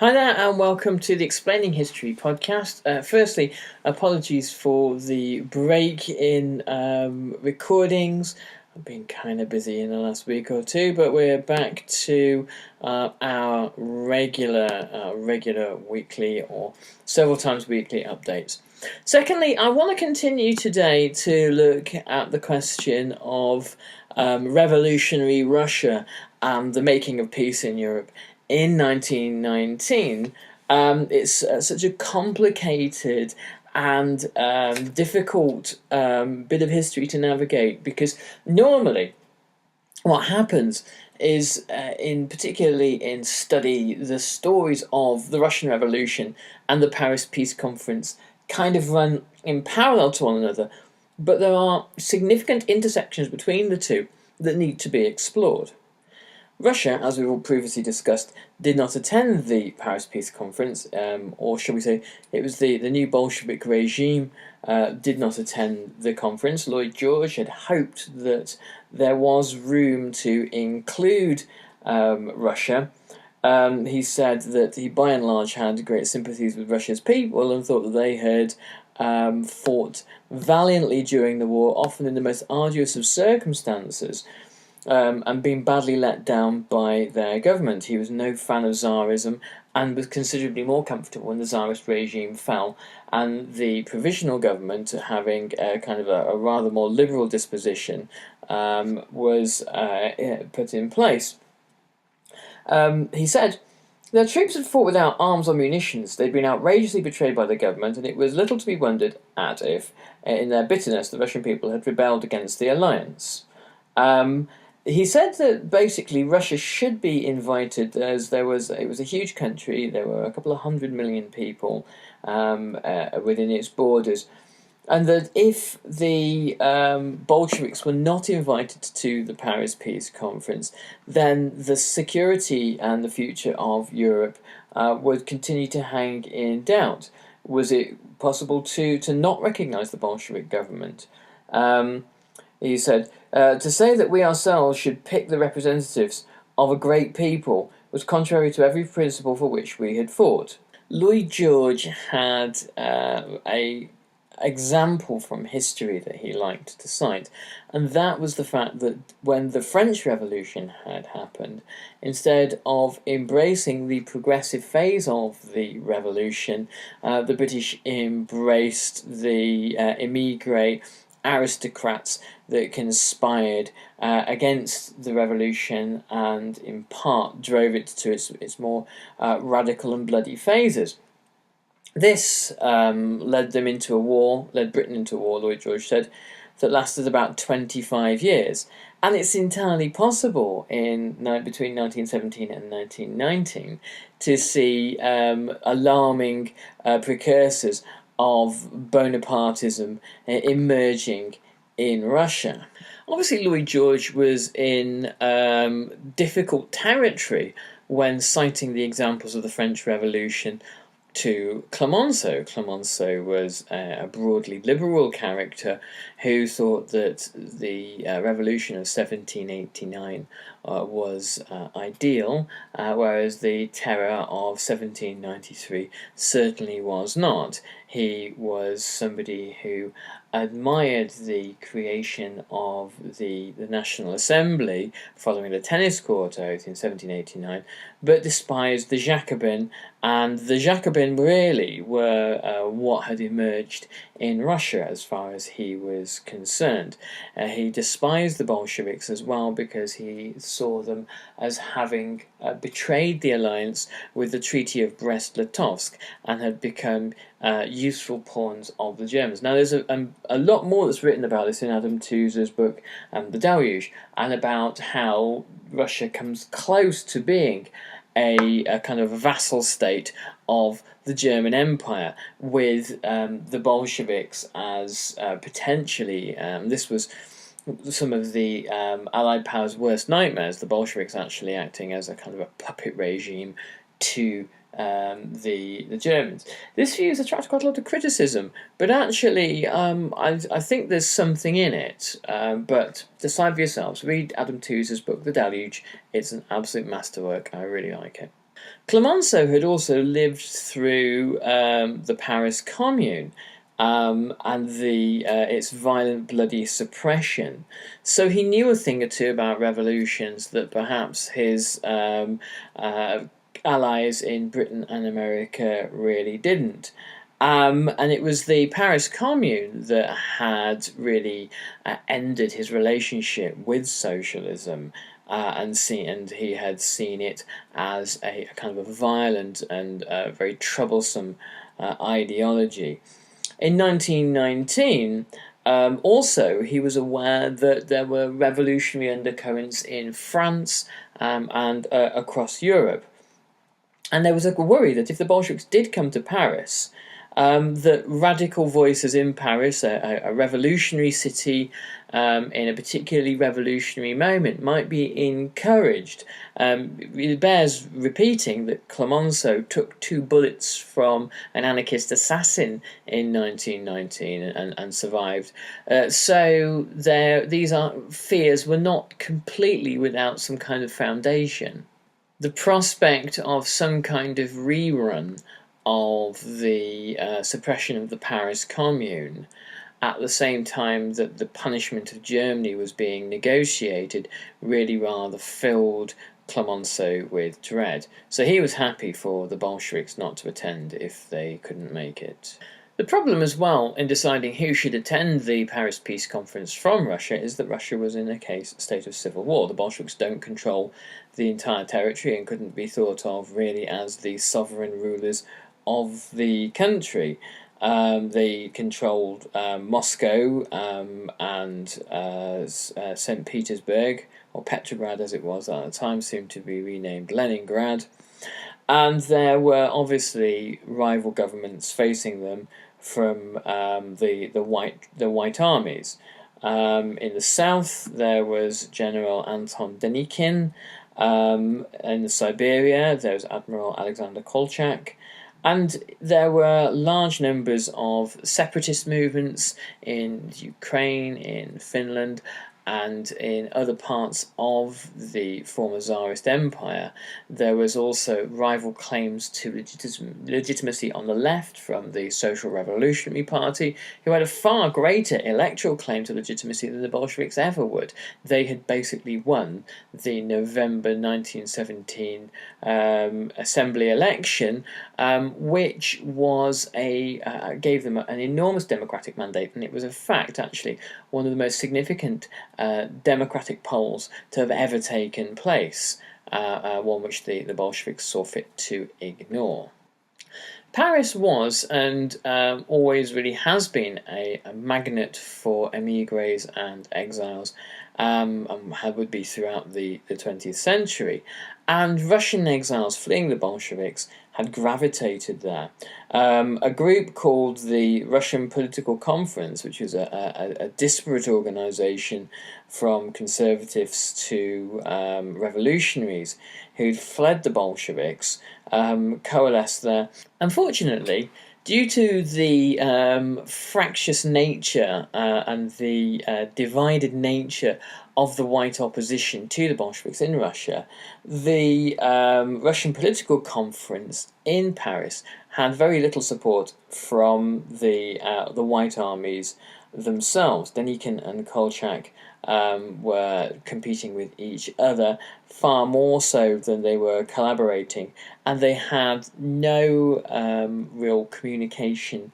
Hi there, and welcome to the Explaining History podcast. Firstly, apologies for the break in recordings. I've been kind of busy in the last week or two, but we're back to our regular weekly or several times weekly updates. Secondly, I want to continue today to look at the question of revolutionary Russia and the making of peace in Europe in 1919. It's such a complicated and difficult bit of history to navigate, because normally what happens is, particularly in study, the stories of the Russian Revolution and the Paris Peace Conference kind of run in parallel to one another, but there are significant intersections between the two that need to be explored. Russia, as we've all previously discussed, did not attend the Paris Peace Conference, or shall we say, it was the new Bolshevik regime did not attend the conference. Lloyd George had hoped that there was room to include Russia. He said that he, by and large, had great sympathies with Russia's people and thought that they had fought valiantly during the war, often in the most arduous of circumstances, and being badly let down by their government. He was no fan of Tsarism and was considerably more comfortable when the Tsarist regime fell and the provisional government, having kind of a rather more liberal disposition, was put in place. He said, "Their troops had fought without arms or munitions. They'd been outrageously betrayed by the government, and it was little to be wondered at if, in their bitterness, the Russian people had rebelled against the alliance." He said that basically Russia should be invited, as it was a huge country. There were a couple of 100 million people within its borders, and that if the Bolsheviks were not invited to the Paris Peace Conference, then the security and the future of Europe would continue to hang in doubt. Was it possible to not recognise the Bolshevik government? He said, "To say that we ourselves should pick the representatives of a great people was contrary to every principle for which we had fought." Lloyd George had a example from history that he liked to cite, and that was the fact that when the French Revolution had happened, instead of embracing the progressive phase of the revolution, the British embraced the emigre aristocrats that conspired against the revolution and in part drove it to its more radical and bloody phases. This led Britain into a war, Lloyd George said, that lasted about 25 years. And it's entirely possible between 1917 and 1919 to see alarming precursors of Bonapartism emerging in Russia. Obviously, Lloyd George was in difficult territory when citing the examples of the French Revolution to Clemenceau. Clemenceau was a broadly liberal character who thought that the revolution of 1789 was ideal, whereas the terror of 1793 certainly was not. He was somebody who admired the creation of the National Assembly following the tennis court oath in 1789, but despised the Jacobins, and the Jacobins really were what had emerged in Russia as far as he was concerned. He despised the Bolsheviks as well because he saw them as having betrayed the alliance with the Treaty of Brest-Litovsk and had become useful pawns of the Germans. Now, there's a lot more that's written about this in Adam Tooze's book, The Deluge, and about how Russia comes close to being a kind of vassal state of the German Empire, with the Bolsheviks as potentially, this was some of the Allied powers' worst nightmares, the Bolsheviks actually acting as a kind of a puppet regime to the Germans. This view has attracted quite a lot of criticism, but actually I think there's something in it. But decide for yourselves. Read Adam Tooze's book, The Deluge. It's an absolute masterwork. I really like it. Clemenceau had also lived through the Paris Commune and its violent, bloody suppression. So he knew a thing or two about revolutions that perhaps his allies in Britain and America really didn't. And it was the Paris Commune that had really ended his relationship with socialism, and he had seen it as a kind of a violent and very troublesome ideology. In 1919, also, he was aware that there were revolutionary undercurrents in France and across Europe. And there was a worry that if the Bolsheviks did come to Paris, that radical voices in Paris, a revolutionary city in a particularly revolutionary moment, might be encouraged. It bears repeating that Clemenceau took 2 bullets from an anarchist assassin in 1919 and survived. So these fears were not completely without some kind of foundation. The prospect of some kind of rerun of the suppression of the Paris Commune at the same time that the punishment of Germany was being negotiated really rather filled Clemenceau with dread. So he was happy for the Bolsheviks not to attend if they couldn't make it. The problem as well in deciding who should attend the Paris Peace Conference from Russia is that Russia was in a state of civil war. The Bolsheviks don't control the entire territory and couldn't be thought of really as the sovereign rulers of the country. They controlled Moscow and St. Petersburg, or Petrograd as it was at the time, soon to be renamed Leningrad. And there were obviously rival governments facing them from the white armies. In the south, there was General Anton Denikin. In Siberia, there was Admiral Alexander Kolchak. And there were large numbers of separatist movements in Ukraine, in Finland, and in other parts of the former Tsarist Empire. There was also rival claims to legitimacy on the left from the Social Revolutionary Party, who had a far greater electoral claim to legitimacy than the Bolsheviks ever would. They had basically won the November 1917 assembly election, which was gave them an enormous democratic mandate, and it was, in fact, actually one of the most significant democratic polls to have ever taken place, one which the Bolsheviks saw fit to ignore. Paris was, and always really has been, a magnet for emigres and exiles, and would be throughout the 20th century. And Russian exiles fleeing the Bolsheviks had gravitated there. A group called the Russian Political Conference, which was a disparate organization from conservatives to revolutionaries who'd fled the Bolsheviks, coalesced there. Unfortunately, due to the fractious nature and the divided nature of the white opposition to the Bolsheviks in Russia, the Russian Political Conference in Paris had very little support from the white armies themselves. Denikin and Kolchak were competing with each other far more so than they were collaborating, and they had no real communication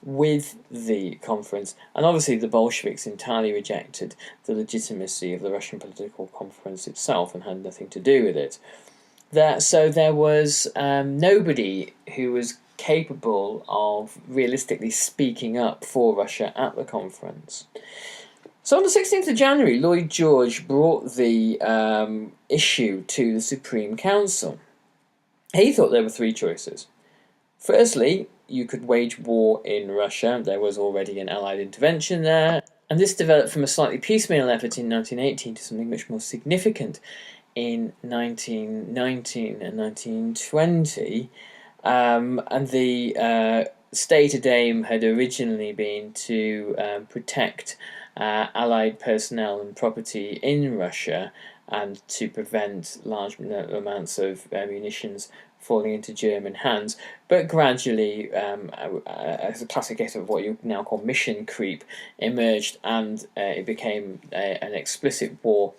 with the conference. And obviously the Bolsheviks entirely rejected the legitimacy of the Russian Political Conference itself and had nothing to do with it. So there was nobody who was capable of realistically speaking up for Russia at the conference. So on the 16th of January, Lloyd George brought the issue to the Supreme Council. He thought there were 3 choices. Firstly, you could wage war in Russia. There was already an Allied intervention there. And this developed from a slightly piecemeal effort in 1918 to something much more significant in 1919 and 1920. And the stated aim had originally been to protect Allied personnel and property in Russia and to prevent large amounts of munitions falling into German hands, but gradually, as a classic case of what you now call mission creep, emerged, and it became an explicit war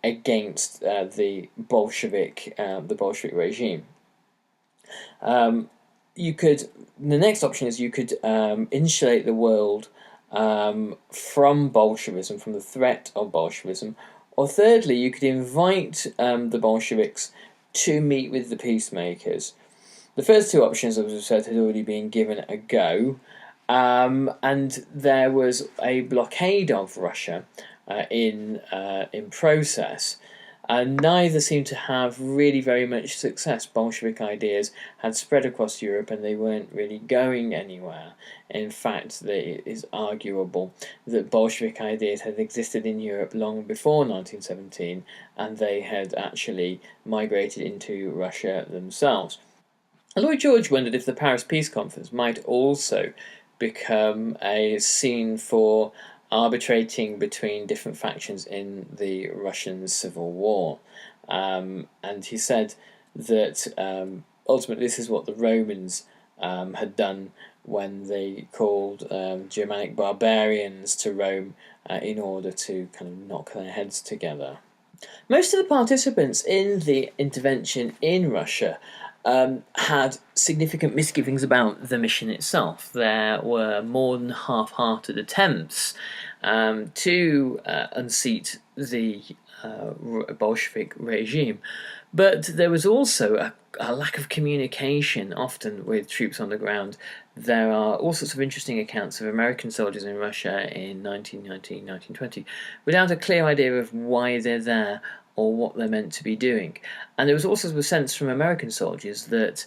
against the Bolshevik regime. The next option is you could insulate the world from Bolshevism, from the threat of Bolshevism, or thirdly, you could invite the Bolsheviks to meet with the peacemakers. The first two options, as I've said, had already been given a go, and there was a blockade of Russia in process. Neither seemed to have really very much success. Bolshevik ideas had spread across Europe and they weren't really going anywhere. In fact, it is arguable that Bolshevik ideas had existed in Europe long before 1917 and they had actually migrated into Russia themselves. Lloyd George wondered if the Paris Peace Conference might also become a scene for arbitrating between different factions in the Russian Civil War. And he said that ultimately this is what the Romans had done when they called Germanic barbarians to Rome in order to kind of knock their heads together. Most of the participants in the intervention in Russia had significant misgivings about the mission itself. There were more than half-hearted attempts to unseat the Bolshevik regime, but there was also a lack of communication, often with troops on the ground. There are all sorts of interesting accounts of American soldiers in Russia in 1919, 1920, without a clear idea of why they're there or what they're meant to be doing. And there was also a sense from American soldiers that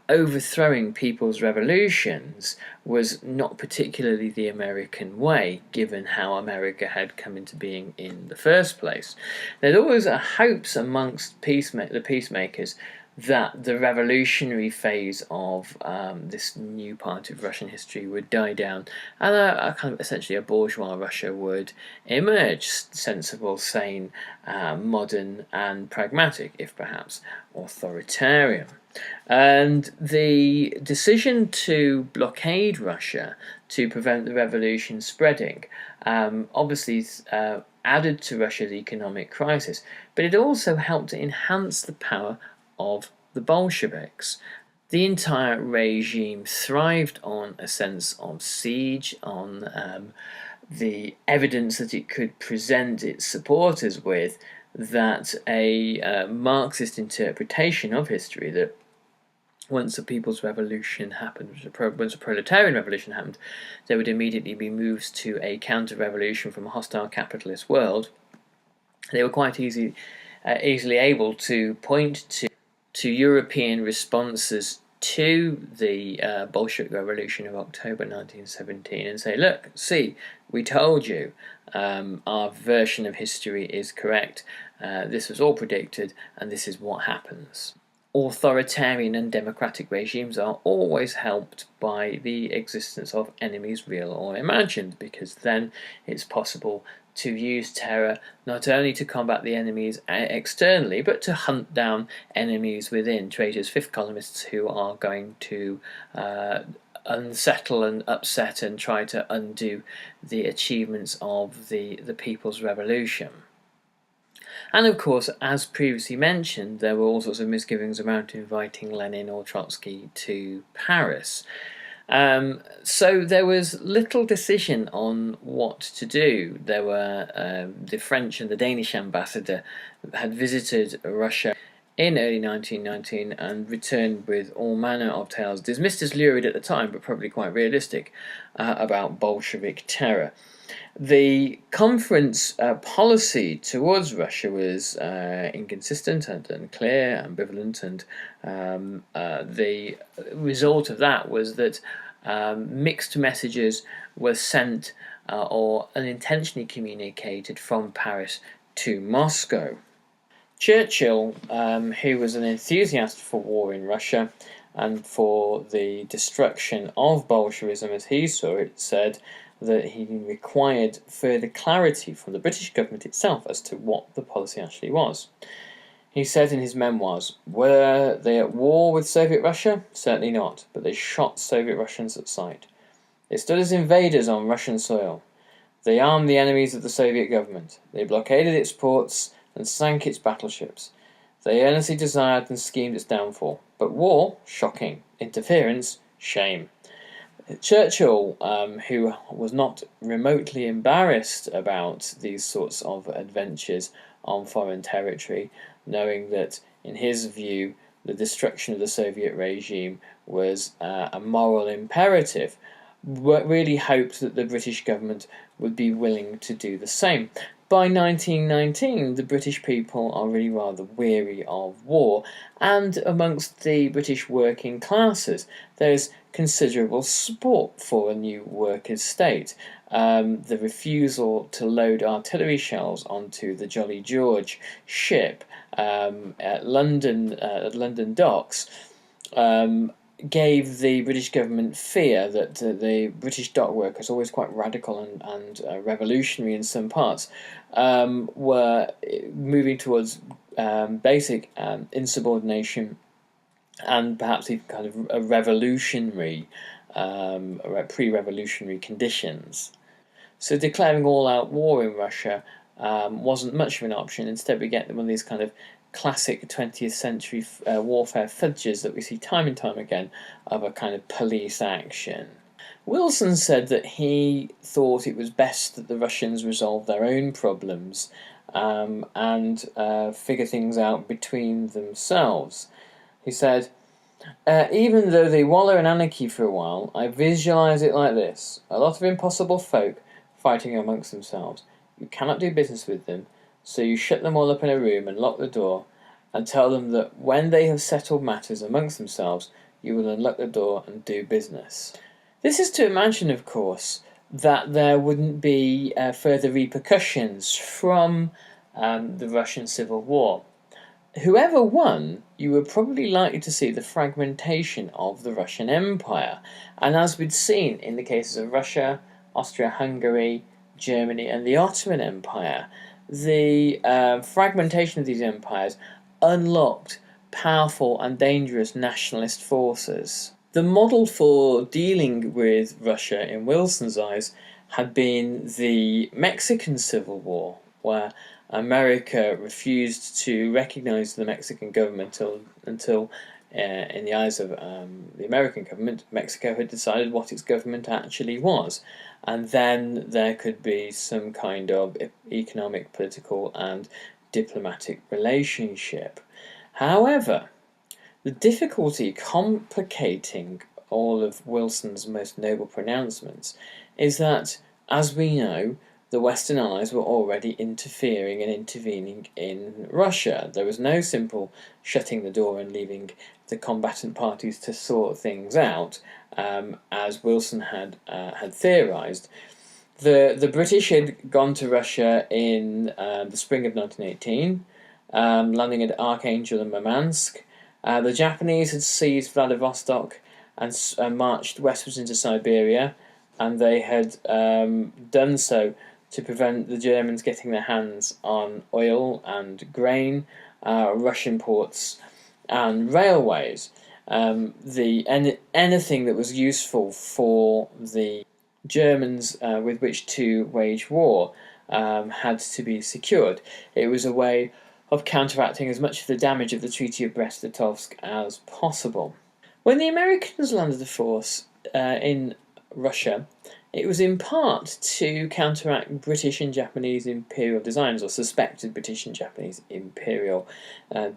overthrowing people's revolutions was not particularly the American way, given how America had come into being in the first place. There's always hopes amongst the peacemakers that the revolutionary phase of this new part of Russian history would die down and a kind of essentially a bourgeois Russia would emerge, sensible, sane, modern and pragmatic, if perhaps authoritarian. And the decision to blockade Russia to prevent the revolution spreading obviously added to Russia's economic crisis, but it also helped to enhance the power of the Bolsheviks. The entire regime thrived on a sense of siege, on the evidence that it could present its supporters with, that a Marxist interpretation of history, that once a people's revolution happened, once a proletarian revolution happened, there would immediately be moves to a counter-revolution from a hostile capitalist world. They were quite easily able to point to European responses to the Bolshevik Revolution of October 1917 and say, look, see, we told you, our version of history is correct, this was all predicted, and this is what happens. Authoritarian and democratic regimes are always helped by the existence of enemies, real or imagined, because then it's possible to use terror not only to combat the enemies externally, but to hunt down enemies within, traitors, fifth columnists who are going to unsettle and upset and try to undo the achievements of the People's Revolution. And of course, as previously mentioned, there were all sorts of misgivings about inviting Lenin or Trotsky to Paris. So there was little decision on what to do. There were the French and the Danish ambassador had visited Russia in early 1919 and returned with all manner of tales, dismissed as lurid at the time, but probably quite realistic, about Bolshevik terror. The conference policy towards Russia was inconsistent and unclear, ambivalent, and the result of that was that mixed messages were sent or unintentionally communicated from Paris to Moscow. Churchill, who was an enthusiast for war in Russia and for the destruction of Bolshevism as he saw it, said that he required further clarity from the British government itself as to what the policy actually was. He said in his memoirs, "Were they at war with Soviet Russia? Certainly not, but they shot Soviet Russians at sight. They stood as invaders on Russian soil. They armed the enemies of the Soviet government. They blockaded its ports and sank its battleships. They earnestly desired and schemed its downfall. But war, shocking. Interference, shame." Churchill, who was not remotely embarrassed about these sorts of adventures on foreign territory, knowing that, in his view, the destruction of the Soviet regime was a moral imperative, really hoped that the British government would be willing to do the same. By 1919, the British people are really rather weary of war, and amongst the British working classes, there's considerable support for a new workers' state. The refusal to load artillery shells onto the Jolly George ship at London docks gave the British government fear that the British dock workers, always quite radical and revolutionary in some parts, were moving towards basic insubordination and perhaps even kind of a revolutionary, pre-revolutionary conditions. So declaring all-out war in Russia wasn't much of an option. Instead, we get one of these kind of classic 20th century warfare fudges that we see time and time again of a kind of police action. Wilson said that he thought it was best that the Russians resolve their own problems and figure things out between themselves. He said, "Even though they wallow in anarchy for a while, I visualize it like this. A lot of impossible folk fighting amongst themselves. You cannot do business with them, so you shut them all up in a room and lock the door, and tell them that when they have settled matters amongst themselves, you will unlock the door and do business." This is to imagine, of course, that there wouldn't be further repercussions from the Russian Civil War. Whoever won, you were probably likely to see the fragmentation of the Russian Empire, and as we'd seen in the cases of Russia, Austria-Hungary, Germany, and the Ottoman Empire, the fragmentation of these empires unlocked powerful and dangerous nationalist forces. The model for dealing with Russia, in Wilson's eyes, had been the Mexican Civil War, where America refused to recognize the Mexican government until in the eyes of the American government, Mexico had decided what its government actually was. And then there could be some kind of economic, political, and diplomatic relationship. However, the difficulty complicating all of Wilson's most noble pronouncements is that, as we know, the Western Allies were already interfering and intervening in Russia. There was no simple shutting the door and leaving the combatant parties to sort things out, as Wilson had theorised. The British had gone to Russia in the spring of 1918, landing at Archangel and Murmansk. The Japanese had seized Vladivostok and marched westwards into Siberia, and they had done so to prevent the Germans getting their hands on oil and grain, Russian ports, and railways. Anything that was useful for the Germans with which to wage war had to be secured. It was a way of counteracting as much of the damage of the Treaty of Brest-Litovsk as possible. When the Americans landed a force in Russia, it was in part to counteract British and Japanese imperial designs, or suspected British and Japanese imperial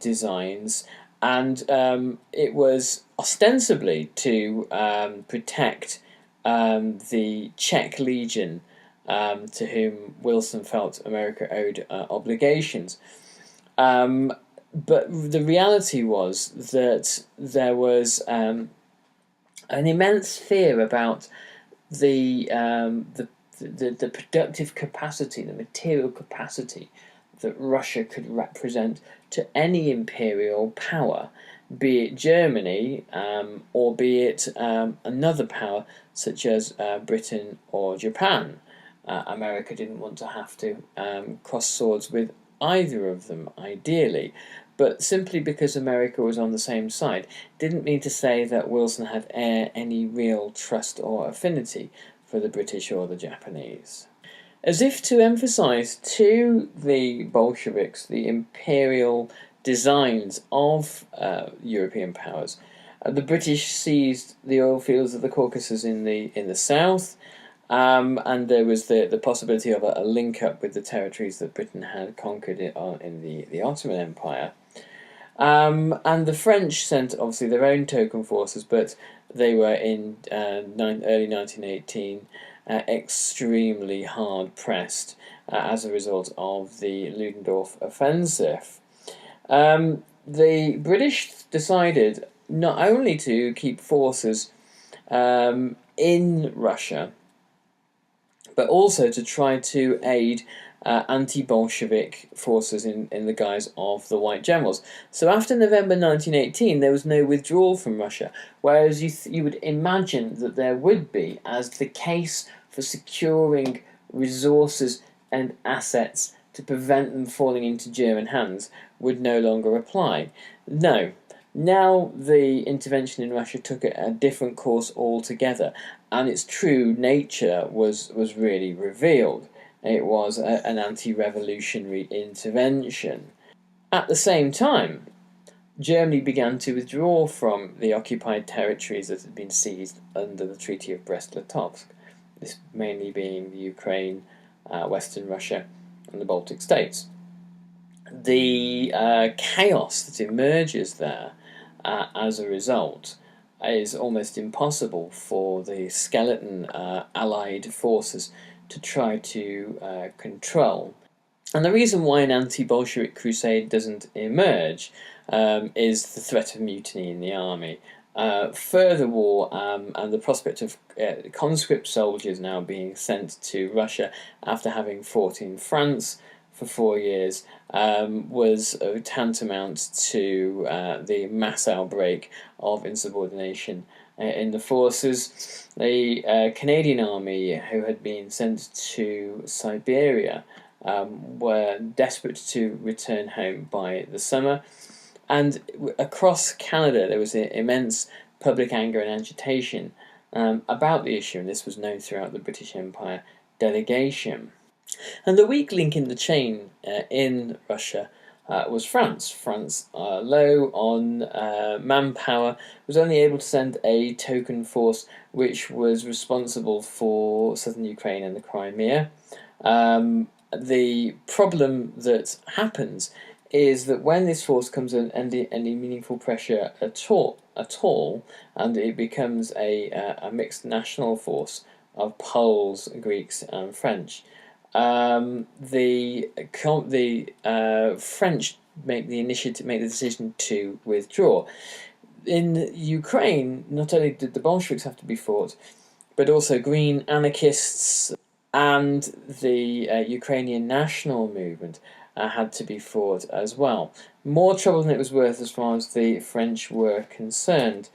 designs, and it was ostensibly to protect the Czech Legion, to whom Wilson felt America owed obligations. But the reality was that there was an immense fear about the productive capacity, the material capacity that Russia could represent to any imperial power, be it Germany or be it another power such as Britain or Japan. America didn't want to have to cross swords with either of them, ideally. but simply because America was on the same side didn't mean to say that Wilson had any real trust or affinity for the British or the Japanese. As if to emphasize to the Bolsheviks the imperial designs of European powers, the British seized the oil fields of the Caucasus in the south, and there was the possibility of a link up with the territories that Britain had conquered in the Ottoman Empire. And the French sent obviously their own token forces, but they were in early 1918 extremely hard pressed as a result of the Ludendorff offensive. The British decided not only to keep forces in Russia, but also to try to aid anti-Bolshevik forces in the guise of the White Generals. So after November 1918, there was no withdrawal from Russia, whereas you would imagine that there would be, as the case for securing resources and assets to prevent them falling into German hands would no longer apply. No. Now the intervention in Russia took a different course altogether, and its true nature was really revealed. It was an anti-revolutionary intervention. At the same time, Germany began to withdraw from the occupied territories that had been seized under the Treaty of Brest-Litovsk, this mainly being the Ukraine, Western Russia, and the Baltic states. The chaos that emerges there as a result is almost impossible for the skeleton Allied forces to try to control. And the reason why an anti-Bolshevik crusade doesn't emerge is the threat of mutiny in the army. Further war and the prospect of conscript soldiers now being sent to Russia after having fought in France for 4 years was tantamount to the mass outbreak of insubordination in the forces. The Canadian army, who had been sent to Siberia, were desperate to return home by the summer. And across Canada, there was immense public anger and agitation about the issue, and this was known throughout the British Empire delegation. And the weak link in the chain in Russia was France. France, low on manpower, was only able to send a token force which was responsible for southern Ukraine and the Crimea. The problem that happens is that when this force comes in any meaningful pressure at all, and it becomes a mixed national force of Poles, Greeks, and French, the French make the decision to withdraw. In Ukraine, not only did the Bolsheviks have to be fought, but also green anarchists and the Ukrainian national movement had to be fought as well. More trouble than it was worth as far as the French were concerned.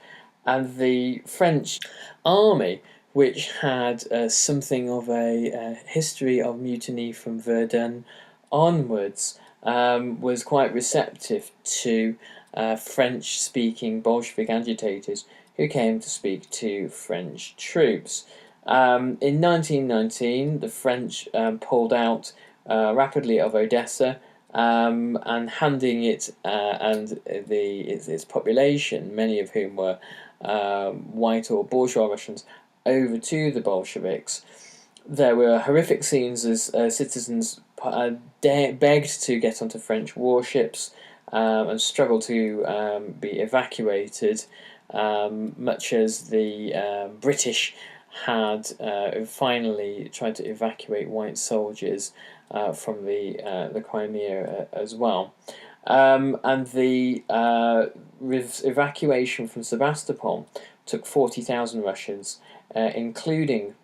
And the French army, which had something of a history of mutiny from Verdun onwards, was quite receptive to French-speaking Bolshevik agitators who came to speak to French troops. In 1919, the French pulled out rapidly of Odessa, and handing it and its population, many of whom were white or bourgeois Russians, over to the Bolsheviks. There were horrific scenes as citizens begged to get onto French warships and struggled to be evacuated, much as the British had finally tried to evacuate white soldiers from the Crimea as well. And the evacuation from Sebastopol took 40,000 Russians, including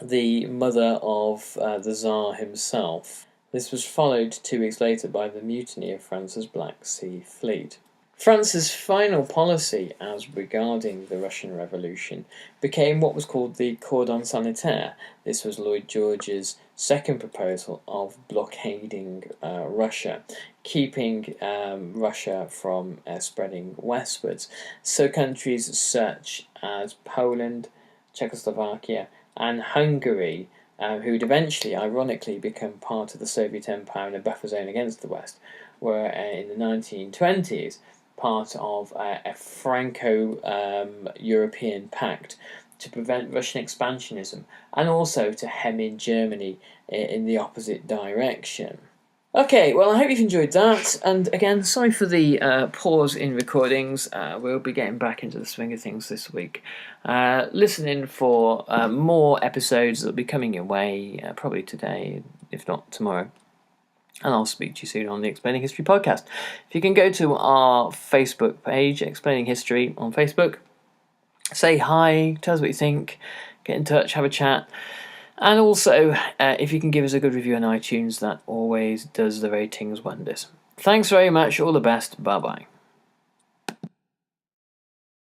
the mother of the Tsar himself. This was followed 2 weeks later by the mutiny of France's Black Sea Fleet. France's final policy as regarding the Russian Revolution became what was called the cordon sanitaire. This was Lloyd George's second proposal of blockading Russia, keeping Russia from spreading westwards. So countries such as Poland, Czechoslovakia, and Hungary, who would eventually, ironically, become part of the Soviet Empire and a buffer zone against the West, were in the 1920s part of a Franco-European pact to prevent Russian expansionism and also to hem in Germany in the opposite direction. Okay, well, I hope you've enjoyed that, and again, sorry for the pause in recordings. We'll be getting back into the swing of things this week. Listen in for more episodes that will be coming your way, probably today, if not tomorrow. And I'll speak to you soon on the Explaining History podcast. If you can go to our Facebook page, Explaining History on Facebook, say hi, tell us what you think, get in touch, have a chat. And also, if you can give us a good review on iTunes, that always does the ratings wonders. Thanks very much, all the best, bye-bye.